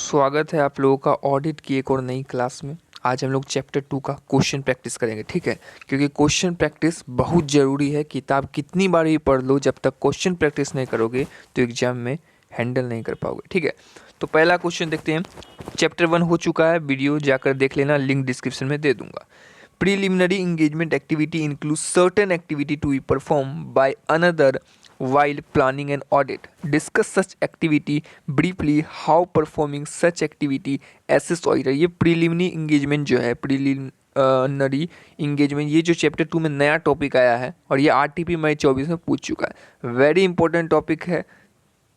स्वागत है आप लोगों का ऑडिट की एक और नई क्लास में। आज हम लोग चैप्टर 2 का क्वेश्चन प्रैक्टिस करेंगे, ठीक है। क्योंकि क्वेश्चन प्रैक्टिस बहुत ज़रूरी है। किताब कितनी बार भी पढ़ लो, जब तक क्वेश्चन प्रैक्टिस नहीं करोगे तो एग्जाम में हैंडल नहीं कर पाओगे, ठीक है। तो पहला क्वेश्चन देखते हैं। चैप्टर 1 हो चुका है, वीडियो जाकर देख लेना, लिंक डिस्क्रिप्शन में दे दूंगा। Preliminary engagement activity include certain activity to be perform by another while planning an audit. Discuss such activity briefly. How performing such activity assist auditor. ये preliminary engagement जो है, preliminary engagement, ये जो chapter 2 में नया टॉपिक आया है और ये RTP मई 24 में पूछ चुका है। वेरी इंपॉर्टेंट टॉपिक है,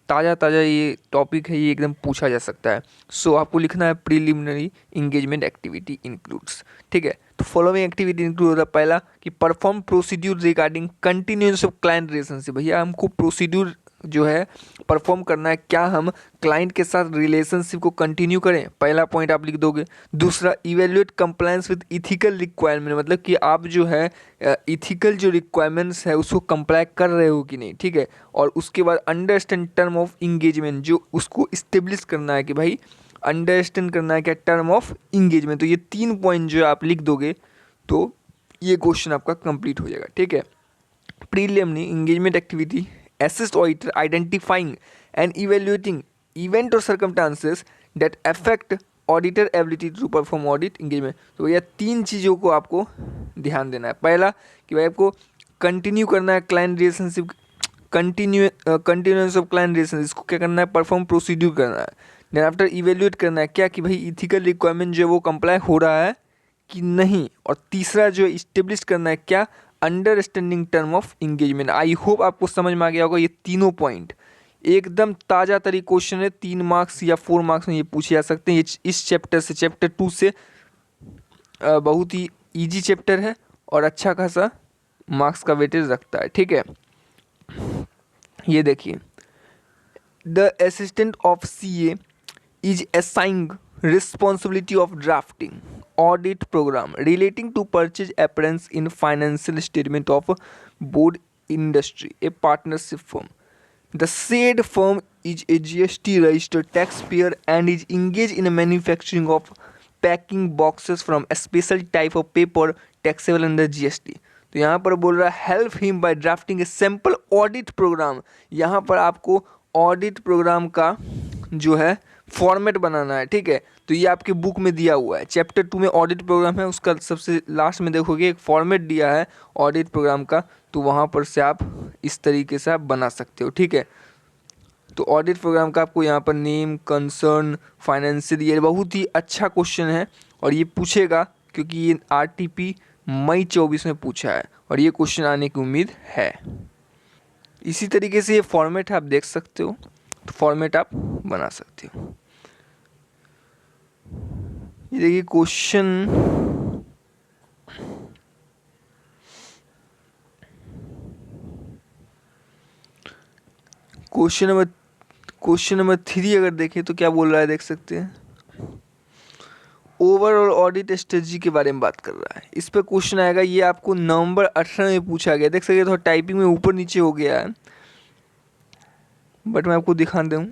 ताज़ा ताज़ा ये टॉपिक है, ये एकदम पूछा जा सकता है। सो आपको लिखना है प्रीलिमिनरी इंगेजमेंट एक्टिविटी इंक्लूड्स, ठीक है। तो फॉलोइंग एक्टिविटी इंक्लूड होता है पहला कि perform procedure regarding continuance of client relationship. भैया हमको प्रोसीड्यूर जो है परफॉर्म करना है, क्या हम क्लाइंट के साथ रिलेशनशिप को कंटिन्यू करें, पहला पॉइंट आप लिख दोगे। दूसरा, evaluate compliance with ethical requirement, मतलब कि आप जो है इथिकल जो रिक्वायरमेंट्स है उसको कंप्लाई कर रहे हो कि नहीं, ठीक है। और उसके बाद अंडरस्टैंड टर्म ऑफ इंगेजमेंट, जो उसको इस्टेब्लिश करना है कि भाई अंडरस्टैंड करना है क्या टर्म ऑफ इंगेजमेंट। तो ये 3 पॉइंट जो आप लिख दोगे तो ये क्वेश्चन आपका कंप्लीट हो जाएगा, ठीक है। Preliminary engagement activity assist auditor identifying and evaluating event or circumstances that affect auditor ability to perform audit engagement। तो यह 3 चीज़ों को आपको ध्यान देना है। पहला कि भाई आपको कंटिन्यू करना है client relationship, continuance of client relationship, इसको क्या करना है, परफॉर्म प्रोसीड्यूर करना है। देन आफ्टर इवेल्युएट करना है क्या कि भाई इथिकल रिक्वायरमेंट जो है वो कंप्लाई हो रहा है कि नहीं। और तीसरा जो इस्टेब्लिश करना है क्या, understanding term of engagement. I hope आपको समझ में आ गया होगा। ये तीनों पॉइंट एकदम ताज़ा तरीके क्वेश्चन है, 3 मार्क्स या 4 मार्क्स में ये पूछे जा सकते हैं। ये इस चैप्टर से, चैप्टर 2 से बहुत ही इजी चैप्टर है और अच्छा खासा मार्क्स का वेटेज रखता है, ठीक है। ये देखिए, the assistant of CA is assigned responsibility of drafting audit program relating to purchase appearance in financial statement of board industry, a partnership firm. The said firm is a GST registered taxpayer and is engaged in a manufacturing of packing boxes from a special type of paper taxable under GST. तो यहाँ पर बोल रहा है help him by drafting a sample audit programme. यहाँ पर आपको audit program का जो है फॉर्मेट बनाना है, ठीक है। तो ये आपके बुक में दिया हुआ है, चैप्टर 2 में ऑडिट प्रोग्राम है, उसका सबसे लास्ट में देखोगे एक फॉर्मेट दिया है ऑडिट प्रोग्राम का, तो वहाँ पर से आप इस तरीके से आप बना सकते हो, ठीक है। तो ऑडिट प्रोग्राम का आपको यहाँ पर नेम, कंसर्न, फाइनेंशियल, ये बहुत ही अच्छा क्वेश्चन है और ये पूछेगा क्योंकि ये RTP मई 24 में पूछा है और ये क्वेश्चन आने की उम्मीद है। इसी तरीके से ये फॉर्मेट आप देख सकते हो, तो फॉर्मेट आप बना सकते हो। ये देखिए क्वेश्चन नंबर 3 अगर देखें तो क्या बोल रहा है, देख सकते हैं। ओवरऑल ऑडिट स्ट्रेटजी के बारे में बात कर रहा है। इस पर क्वेश्चन आएगा, ये आपको नवंबर 18 में पूछा गया, देख सकते हैं। थोड़ा टाइपिंग में ऊपर नीचे हो गया है बट मैं आपको दिखा दूँ।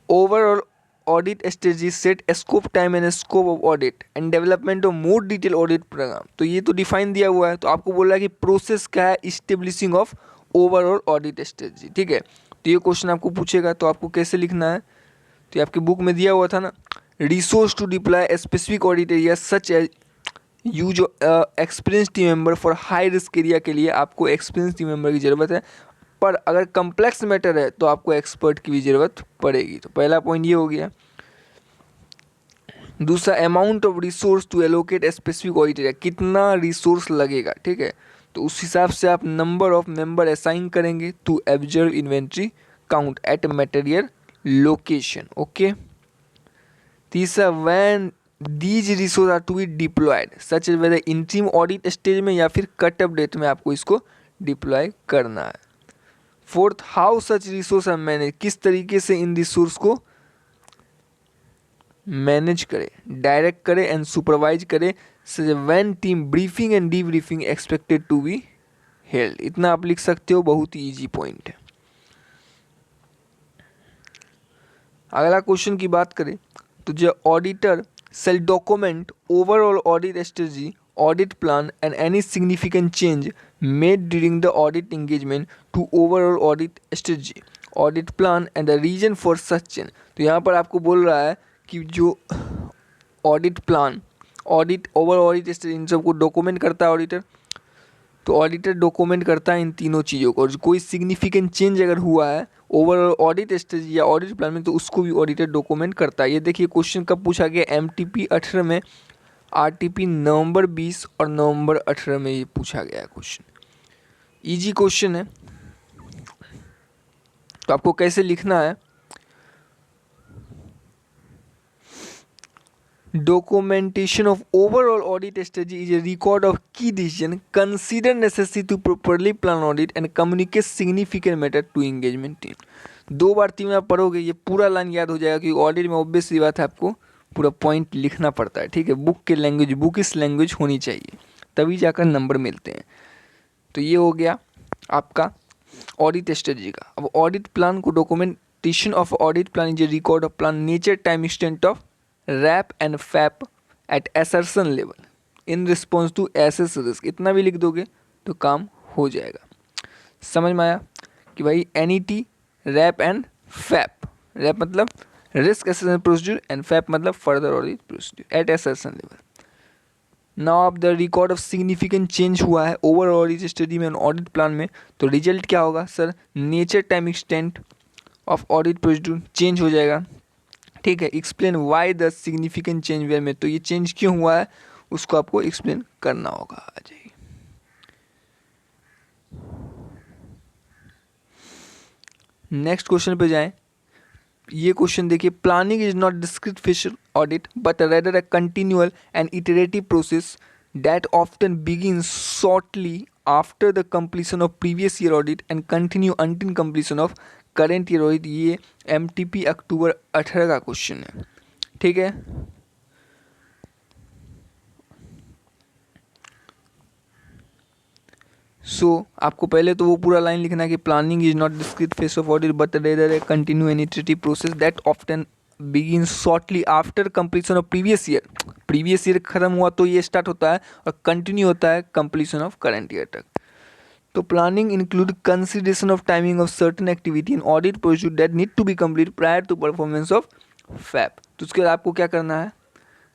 Overall audit strategy set scope, time and scope of audit and development of more detail audit programme. तो ये तो डिफाइन दिया हुआ है, तो आपको बोल रहा है कि प्रोसेस क्या है, establishing of overall audit strategy, ठीक है। तो ये क्वेश्चन आपको पूछेगा, तो आपको कैसे लिखना है, तो ये आपके बुक में दिया हुआ था ना। Resource to deploy specific audit area such as use experience team member for high risk area. के लिए आपको एक्सपीरियंस टीम मेंबर की ज़रूरत है, पर अगर कम्प्लेक्स मैटर है तो आपको एक्सपर्ट की भी ज़रूरत पड़ेगी। तो पहला पॉइंट ये हो गया। दूसरा, amount of resource to allocate specific audit area, कितना रिसोर्स लगेगा, ठीक है। तो उस हिसाब से आप नंबर ऑफ मेंबर असाइन करेंगे to observe inventory count at material location, okay. तीसरा, when these resource are to be deployed such as whether interim audit stage में या फिर कट अप डेट में आपको इसको डिप्लॉय करना है। Fourth, how such resource are manage, किस तरीके से इन रिसोर्स को मैनेज करे, डायरेक्ट करे एंड सुपरवाइज करे। When team briefing and debriefing expected to be held. इतना आप लिख सकते हो, बहुत ही इजी पॉइंट है। अगला क्वेश्चन की बात करें, तो जो auditor shall document overall audit strategy, audit plan and any significant change made during the audit engagement to overall audit strategy, audit plan and the reason for such change। तो यहाँ पर आपको बोल रहा है कि जो audit plan, audit, overall audit strategy, इन सबको डॉक्यूमेंट करता है ऑडिटर। तो ऑडिटर डॉक्यूमेंट करता है इन तीनों चीज़ों को, और कोई सिग्निफिकेंट चेंज अगर हुआ है ओवरऑल ऑडिट स्ट्रेटजी या ऑडिट प्लान में तो उसको भी ऑडिटर डॉक्यूमेंट करता है। ये देखिए क्वेश्चन कब पूछा गया, MTP 18 में, RTP नवंबर 20 और नवंबर 18 में ये पूछा गया है क्वेश्चन। इजी क्वेश्चन है। तो आपको कैसे लिखना है, documentation of overall audit strategy is a record of key decision consider necessary to properly plan audit and communicate significant matter to engagement team। 2 बार 3 बार पढ़ोगे ये पूरा लाइन याद हो जाएगा, क्योंकि ऑडिट में ऑब्वियस सी बात है आपको पूरा पॉइंट लिखना पड़ता है, ठीक है। बुक के लैंग्वेज, बुक इस लैंग्वेज होनी चाहिए, तभी जाकर नंबर मिलते हैं। तो ये हो गया आपका ऑडिट स्ट्रेटजी का। अब ऑडिट प्लान को, documentation of audit plan is a record of plan, nature, time, extent of RAP and FAP at assertion level in response to assess risk. इतना भी लिख दोगे तो काम हो जाएगा। समझ में आया कि भाई NET, RAP and FAP. RAP मतलब risk assessment procedure and FAP मतलब further audit procedure at assertion level. Now अब the record of significant change हुआ है ओवर ऑडिट स्टडी में, ऑडिट प्लान में, तो रिजल्ट क्या होगा sir, nature, time, extent of audit procedure change हो जाएगा, ठीक है। Explain why the significant change where में, तो ये चेंज क्यों हुआ है उसको आपको एक्सप्लेन करना होगा। आ जाइए, नेक्स्ट क्वेश्चन पे जाएं। ये क्वेश्चन देखिए, planning is not discrete facial audit but rather a continual and iterative process that often begin shortly after the completion of previous year audit and continue until completion of current year audit. ये MTP अक्टूबर 18 का question है, ठीक है। आपको पहले तो वो पूरा लाइन लिखना है कि planning is not discrete face of audit but rather A continue and iterative process that often begin shortly after completion of previous year. Previous year खत्म हुआ तो ये स्टार्ट होता है और कंटिन्यू होता है कंप्लीशन ऑफ करंट ईयर तक। तो planning include consideration of timing of certain activity in audit procedure that need to be complete prior to performance of FAP. तो उसके बाद आपको क्या करना है,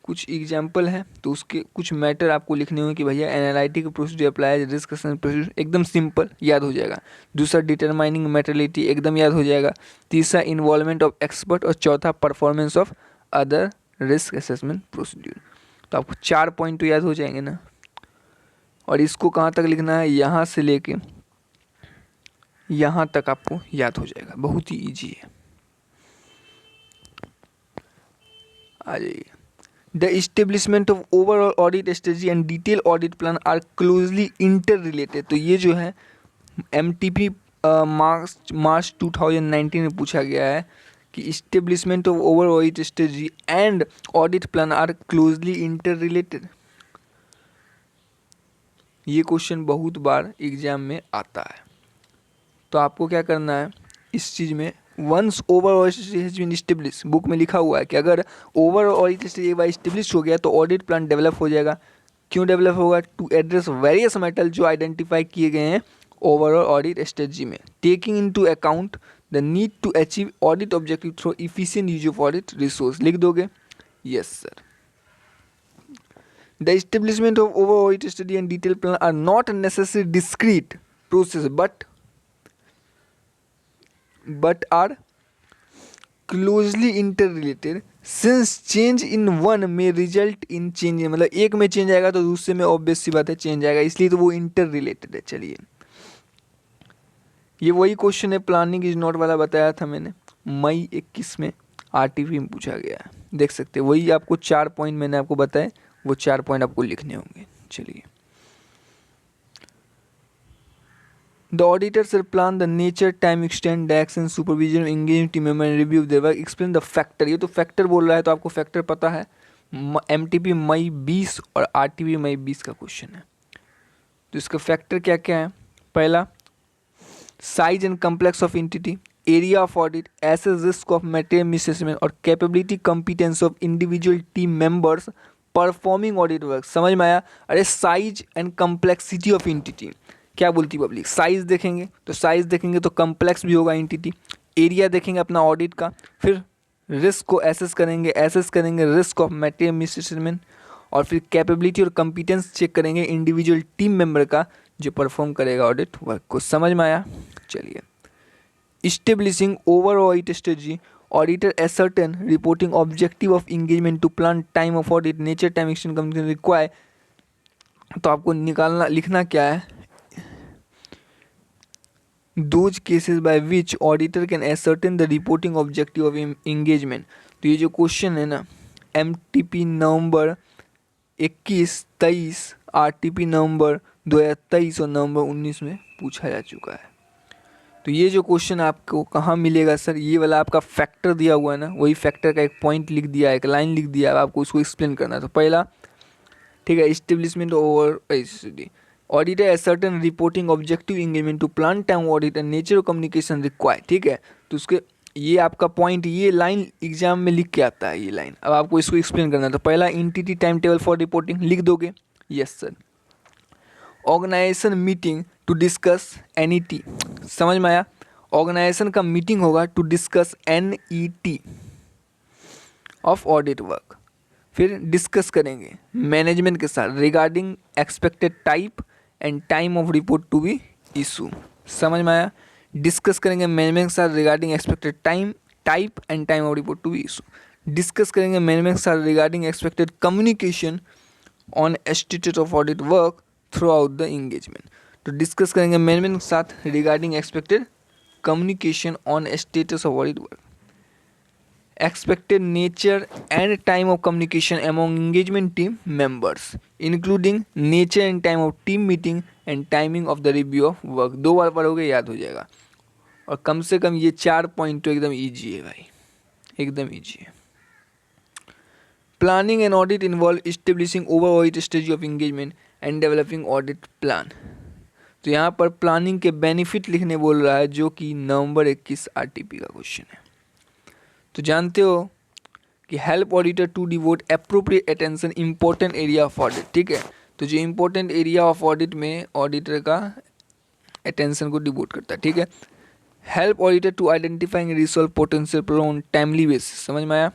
कुछ एग्जाम्पल है तो उसके कुछ मैटर आपको लिखने होंगे कि भैया analytic procedure apply, risk assessment procedure, एकदम सिंपल याद हो जाएगा। दूसरा डिटरमाइनिंग मेटेरियलिटी, एकदम याद हो जाएगा। तीसरा इन्वॉल्वमेंट ऑफ एक्सपर्ट, और चौथा performance of other risk assessment procedure. तो आपको 4 पॉइंट तो याद हो जाएंगे ना। और इसको कहाँ तक लिखना है, यहाँ से लेके यहाँ तक आपको याद हो जाएगा, बहुत ही ईजी है। आ जाइए, the establishment of overall audit strategy and detail audit plan are closely interrelated. तो ये जो है MTP मार्च 2019 में पूछा गया है कि establishment of overall audit strategy and audit plan are closely interrelated. ये क्वेश्चन बहुत बार एग्जाम में आता है। तो आपको क्या करना है इस चीज़ में, once overall has been establish, book में लिखा हुआ है कि अगर ओवरऑल ऑडिट एक बार एस्टेब्लिश हो गया तो ऑडिट प्लान डेवलप हो जाएगा। क्यों डेवलप होगा, टू एड्रेस वेरियस मैटर जो आइडेंटिफाई किए गए हैं ओवरऑल ऑडिट स्ट्रेटजी में, taking into account the need to achieve audit objective through efficient use of audit resource. लिख दोगे, yes sir. The establishment of overall audit study and detailed plan are not necessarily discrete process but are closely interrelated since change in one may result in change। मतलब एक में change आएगा तो दूसरे में obvious सी बात है चेंज आएगा, इसलिए तो वो इंटर रिलेटेड है। चलिए, ये वही क्वेश्चन है प्लानिंग इज नॉट वाला बताया था मैंने, मई 21 में RTP में पूछा गया है, देख सकते हैं। वही आपको 4 पॉइंट मैंने आपको बताए, वो 4 पॉइंट आपको लिखने होंगे। चलिए, the auditor shall plan the nature, time, extent, the action, supervision, engage team member, review their work, explain the factor. ये तो फैक्टर बोल रहा है तो आपको फैक्टर पता है। MTP मई 20 और RTP मई 20 का क्वेश्चन है। तो इसका फैक्टर क्या क्या है, पहला size and complex of entity, area of audit, assess risk of material misassessment और capability competence of individual team members performing audit work. समझ में आया? अरे size and complexity of entity, क्या बोलती पब्लिक? साइज देखेंगे तो कम्प्लेक्स भी होगा एंटिटी। एरिया देखेंगे अपना ऑडिट का, फिर रिस्क को एसेस करेंगे रिस्क ऑफ मटेरियल मिसअसेसमेंट, और फिर कैपेबिलिटी और कॉम्पिटेंस चेक करेंगे इंडिविजुअल टीम मेंबर का जो परफॉर्म करेगा ऑडिट वर्क को। समझ में आया? चलिए, establishing over audit strategy, auditor ascertain reporting objective of engagement to plan time of audit, nature time extend communication require. तो आपको लिखना क्या है? Those cases by which auditor can ascertain the reporting objective of engagement. तो ये जो question है ना, MTP नवंबर 21-23, RTP नवंबर 2023 और नवंबर 19 में पूछा जा चुका है। तो ये जो क्वेश्चन आपको कहाँ मिलेगा सर? ये वाला आपका फैक्टर दिया हुआ है ना, वही फैक्टर का एक पॉइंट लिख दिया है, एक लाइन लिख दिया है, आपको उसको एक्सप्लेन करना है। तो पहला, ठीक है, establishment over auditor ascertain reporting objective engagement to plan time audit and nature communication require. ठीक है, तो उसके ये आपका पॉइंट, ये लाइन एग्जाम में लिख के आता है ये लाइन। अब आपको इसको एक्सप्लेन करना है। तो पहला, entity time table for reporting लिख दोगे, yes sir. Organization meeting to discuss NET, समझ में आया? ऑर्गेनाइजेशन का मीटिंग होगा to discuss NET of audit work. फिर डिस्कस करेंगे मैनेजमेंट के साथ regarding expected type and time of report to be issue. समझ में आया? डिस्कस करेंगे मैनेजमेंट के साथ regarding expected type and time of report to be issue. Discuss करेंगे मैनेजमेंट के साथ regarding expected communication on status of audit work through out the engagement. तो डिस्कस करेंगे मैनेजमेंट के साथ regarding expected communication on status of audit work, expected nature and time of communication among engagement team members including nature and time of team meeting and timing of the review of work। 2 बार पढ़ोगे याद हो जाएगा। और कम से कम ये 4 point तो एकदम easy है भाई, एकदम इजी है। Planning and audit involve establishing over audit strategy of engagement and developing audit plan. तो यहाँ पर प्लानिंग के बेनिफिट लिखने बोल रहा है, जो कि नवंबर 21 RTP का क्वेश्चन है। तो जानते हो कि help auditor to devote appropriate attention important area of audit. ठीक है, तो जो इंपॉर्टेंट एरिया ऑफ ऑडिट में ऑडिटर का अटेंशन को डिवोट करता है। ठीक है, help auditor to identifying resolve potential problem on timely basis. समझ में आया?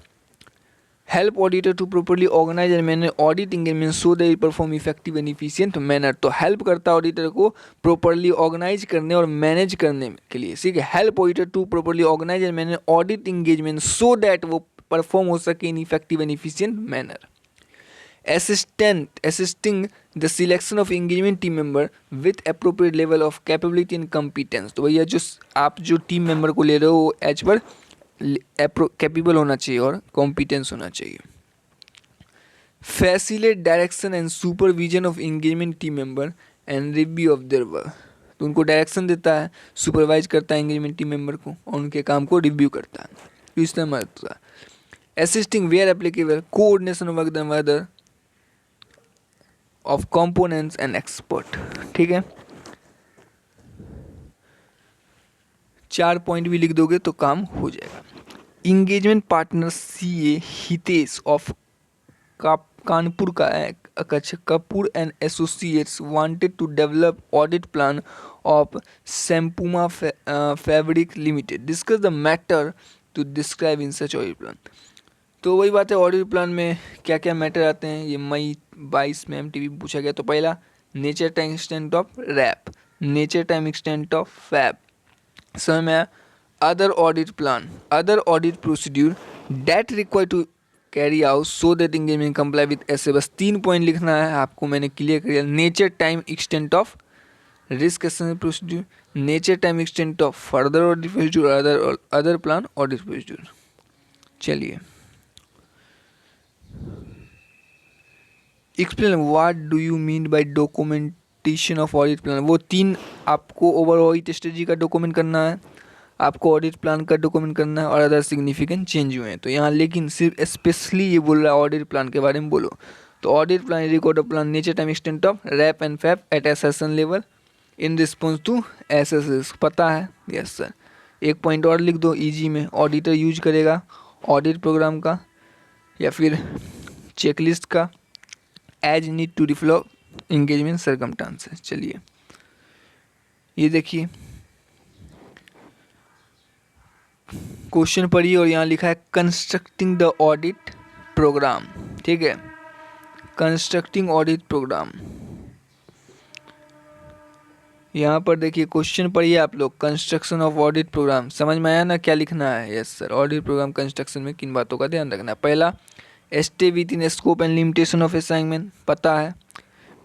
Help auditor to properly organize and manage audit engagement so that it perform effective and efficient manner. तो हेल्प करता है ऑडिटर को प्रॉपर्ली ऑर्गेनाइज करने और manage करने के लिए। ठीक है, help auditor to properly organize and manage audit engagement so that वो परफॉर्म हो सके in effective and efficient manner. Assisting the selection of engagement team member with appropriate level of capability and competence. तो भैया जो आप जो team member को ले रहे हो वो एज पर कैपेबल होना चाहिए और कॉम्पिटेंस होना चाहिए। Facilitate direction and supervision of engagement team member and review of their work. तो उनको डायरेक्शन देता है, सुपरवाइज करता है इंगेजमेंट टीम मेंबर को और उनके काम को रिव्यू करता है। तो इस तरह मदद होता है। Assisting where applicable coordination of work other of components and expert. ठीक है, 4 पॉइंट भी लिख दोगे तो काम हो जाएगा। Engagement partner CA Hitesh of Kanpur का Kapoor and associates wanted to develop audit plan of Sampuma fabric limited. Discuss the matter to describe in such audit plan. तो वही बात है, ऑडिट प्लान में क्या क्या मैटर आते हैं, ये मई 22 में MTP पूछा गया। तो पहला, nature time extent of RAP, nature time extent of FAP. समझ में आया? Other audit plan, other audit procedure that require to carry out so that engagement comply with ऐसे। बस 3 पॉइंट लिखना है आपको, मैंने क्लियर कर दिया। Nature time extent of risk assessment procedure, nature time extent of further audit procedure, other plan audit procedure. चलिए, explain what do you mean by documentation of audit plan. वो 3 आपको ओवर ऑडिट स्ट्रेटजी का document करना है, आपको audit plan का document करना है और अदर सिग्निफिकेंट चेंज हुए हैं। तो यहाँ लेकिन सिर्फ स्पेशली ये बोल रहा है ऑडिट प्लान के बारे में बोलो। तो audit plan record of plan nature time extent of RAP and FAP at assertion level in response to assess. पता है? Yes sir. एक पॉइंट और लिख दो इजी में, ऑडिटर यूज करेगा ऑडिट प्रोग्राम का या फिर चेकलिस्ट का as need to reflect engagement circumstances. चलिए ये देखिए क्वेश्चन पढ़िए और यहाँ लिखा है कंस्ट्रक्टिंग द ऑडिट प्रोग्राम, ठीक है, कंस्ट्रक्टिंग ऑडिट प्रोग्राम। यहाँ पर देखिए क्वेश्चन पढ़िए आप लोग, कंस्ट्रक्शन ऑफ ऑडिट प्रोग्राम, समझ में आया ना क्या लिखना है? Yes sir, audit program construction में किन बातों का ध्यान रखना है? पहला, stay within scope and limitation of assignment, पता है।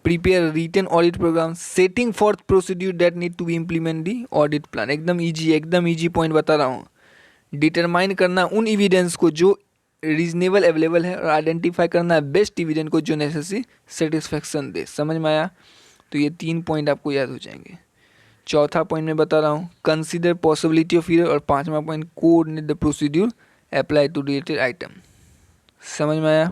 Prepare written audit program, setting for procedure that need to be implement the audit plan, एकदम इजी पॉइंट बता रहा हूँ। डिटरमाइन करना उन एविडेंस को जो रीजनेबल अवेलेबल है और आइडेंटिफाई करना है बेस्ट एविडेंस को जो नेसेसरी सेटिस्फेक्शन दे। समझ में आया? तो ये 3 पॉइंट आपको याद हो जाएंगे। चौथा पॉइंट में बता रहा हूँ, कंसीडर पॉसिबिलिटी ऑफ एरर, और 5वां point, coordinate the procedure apply to related item. समझ में आया?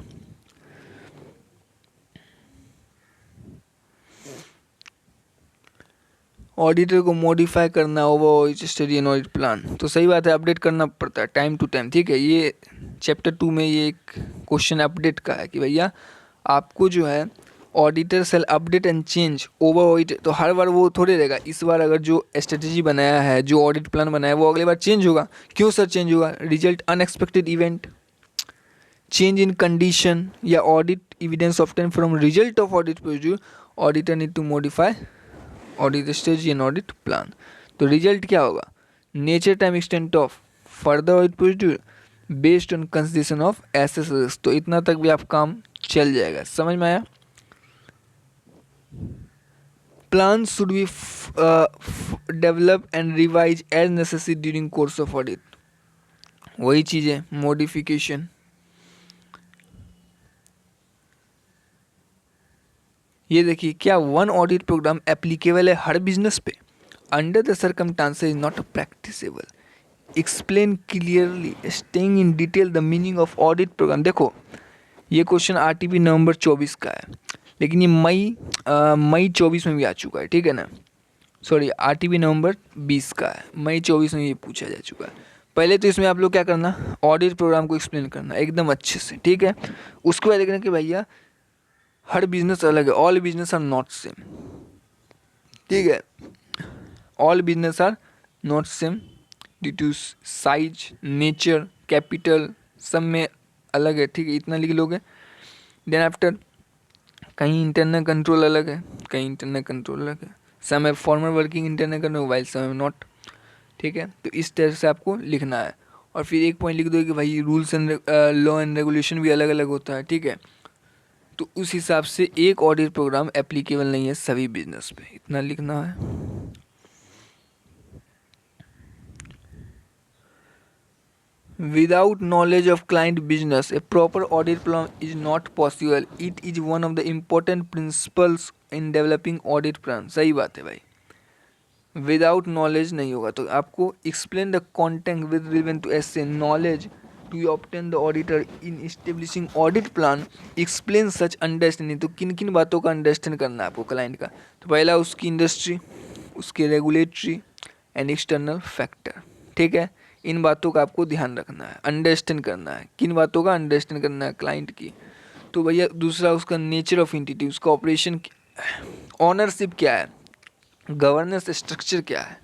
ऑडिटर को मॉडिफाई करना over study and audit plan, तो सही बात है, अपडेट करना पड़ता है टाइम टू टाइम, ठीक है। ये चैप्टर 2 में ये एक क्वेश्चन अपडेट का है कि भैया आपको जो है auditor shall update and change over audit, तो हर बार वो थोड़े रहेगा। इस बार अगर जो स्ट्रेटेजी बनाया है, जो ऑडिट प्लान बनाया है, वो अगली बार चेंज होगा। क्यों सर चेंज होगा? Result unexpected event, change in condition या audit evidence obtain from result of audit procedure, auditor need to modify audit strategy and audit plan. तो रिजल्ट क्या होगा? Nature time extent of further audit procedure based on consideration of assess risk. तो इतना तक भी आप काम चल जाएगा। समझ में आया? Plan should be develop and revise as necessary during course of audit, वही चीज़ें मॉडिफिकेशन। ये देखिए, क्या वन ऑडिट प्रोग्राम एप्लीकेबल है हर बिजनेस पे? Under the circumstances is not practicable, explain clearly, staying in detail the meaning of audit program. देखो ये क्वेश्चन आरटीपी नवंबर 24 का है, लेकिन ये मई 24 में भी आ चुका है, ठीक है ना। सॉरी, आरटीपी नवंबर 20 का है, मई 24 में ये पूछा जा चुका है। पहले तो इसमें आप लोग क्या करना, ऑडिट प्रोग्राम को एक्सप्लेन करना एकदम अच्छे से, ठीक है। उसके बाद देखना कि भैया हर बिजनेस अलग है, all business are not same, ठीक है। All business are not same due to size, nature, capital, सब में अलग है, ठीक है। इतना लिख लोगे। देन आफ्टर, कहीं इंटरनल कंट्रोल अलग है, कहीं इंटरनल कंट्रोल अलग है, सम है former working internal control while some है नॉट, ठीक है। तो इस तरह से आपको लिखना है। और फिर एक पॉइंट लिख दो कि भाई rules and law and regulation भी अलग अलग होता है, ठीक है। तो उस हिसाब से एक ऑडिट प्रोग्राम एप्लीकेबल नहीं है सभी बिजनेस पे, इतना लिखना है। Without knowledge of client business, a proper audit plan is not possible. It is one of the important principles in developing audit plan. सही बात है भाई, विदाउट नॉलेज नहीं होगा। तो आपको explain the content with relevant to essay knowledge to obtain the auditor in establishing audit plan, explain such understanding. तो किन किन बातों का अंडरस्टैंड करना है आपको क्लाइंट का? तो पहला उसकी इंडस्ट्री, उसके रेगुलेटरी एंड एक्सटर्नल फैक्टर, ठीक है। इन बातों का आपको ध्यान रखना है, अंडरस्टैंड करना है। किन बातों का अंडरस्टैंड करना है क्लाइंट की? तो भैया दूसरा उसका नेचर ऑफ एंटिटी, उसका ऑपरेशन, ऑनरशिप क्या है, गवर्नेंस स्ट्रक्चर क्या है,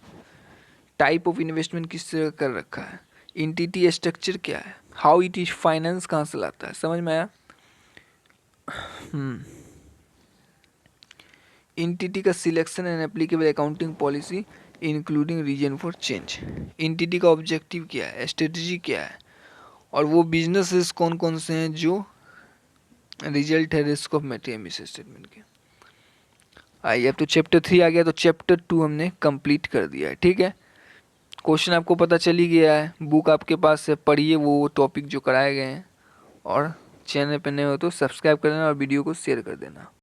टाइप ऑफ इन्वेस्टमेंट किस तरह कर रखा है, एंटिटी स्ट्रक्चर क्या है, हाउ इट इज फाइनेंस कहाँ से लाता है। समझ में आया? एंटिटी का selection and applicable accounting policy including reason for change. Entity का ऑब्जेक्टिव क्या है, स्ट्रेटजी क्या है, और वो बिजनेसेस कौन कौन से हैं जो रिजल्ट है risk of material miss statement के। आइए, अब तो चैप्टर 3 आ गया, तो चैप्टर 2 हमने कंप्लीट कर दिया है, ठीक है। क्वेश्चन आपको पता चल ही गया है, बुक आपके पास है, पढ़िए वो टॉपिक जो कराए गए हैं, और चैनल पे नए हो तो सब्सक्राइब कर देना और वीडियो को शेयर कर देना।